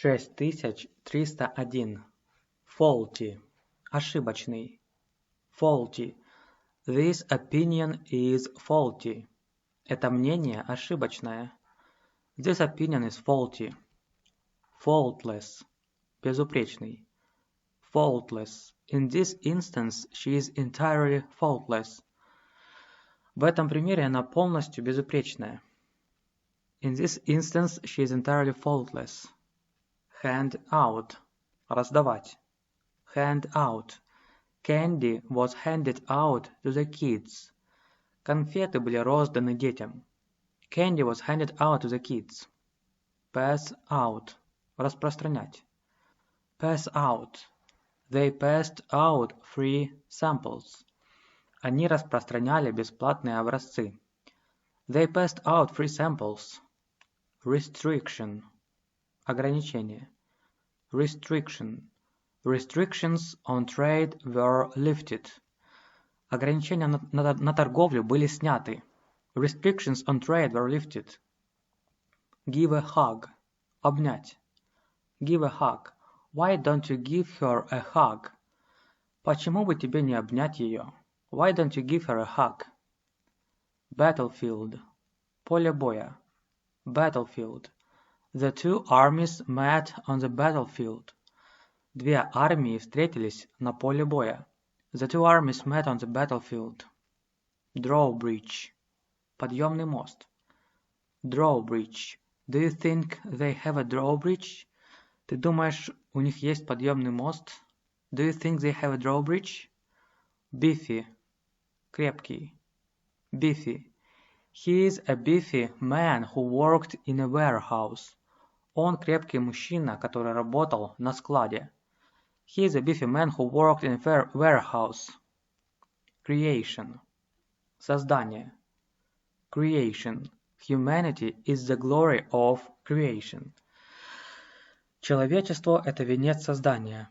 6301. Faulty. Ошибочный. Faulty. This opinion is faulty. Это мнение ошибочное. This opinion is faulty. Faultless. Безупречный. Faultless. In this instance, she is entirely faultless. В этом примере она полностью безупречная. In this instance, she is entirely faultless. Hand out. Раздавать. Hand out. Candy was handed out to the kids. Конфеты были розданы детям. Candy was handed out to the kids. Pass out. Распространять. Pass out. They passed out free samples. Они распространяли бесплатные образцы. They passed out free samples. Restriction. Ограничение. Restriction. Restrictions on trade were lifted. Ограничения на торговлю были сняты. Restrictions on trade were lifted. Give a hug. Обнять. Give a hug. Why don't you give her a hug? Почему бы тебе не обнять ее? Why don't you give her a hug? Battlefield. Поле боя. Battlefield. The two armies met on the battlefield. Две армии встретились на поле боя. The two armies met on the battlefield. Drawbridge. Подъемный мост. Drawbridge. Do you think they have a drawbridge? Ты думаешь, у них есть подъемный мост? Do you think they have a drawbridge? Beefy. Крепкий. Beefy. He is a beefy man who worked in a warehouse. Он крепкий мужчина, который работал на складе. He is a beefy man who worked in a warehouse. Creation. Создание. Creation. Humanity is the glory of creation. Человечество – это венец создания.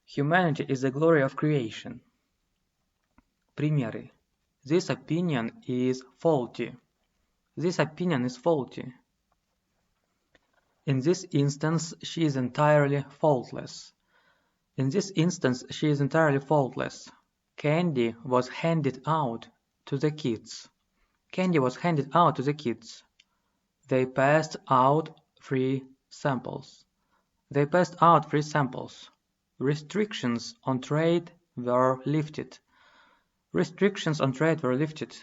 Humanity is the glory of creation. Примеры. This opinion is faulty. This opinion is faulty. In this instance, she is entirely faultless. In this instance, she is entirely faultless. Candy was handed out to the kids. Candy was handed out to the kids. They passed out free samples. They passed out free samples. Restrictions on trade were lifted. Restrictions on trade were lifted.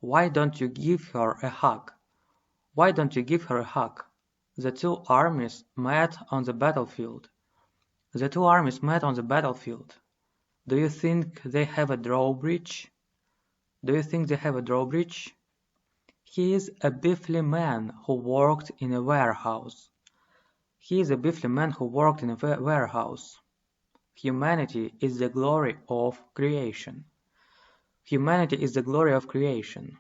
Why don't you give her a hug? Why don't you give her a hug? The two armies met on the battlefield. The two armies met on the battlefield. Do you think they have a drawbridge? Do you think they have a drawbridge? He is a beefy man who worked in a warehouse. He is a beefy man who worked in a warehouse. Humanity is the glory of creation. Humanity is the glory of creation.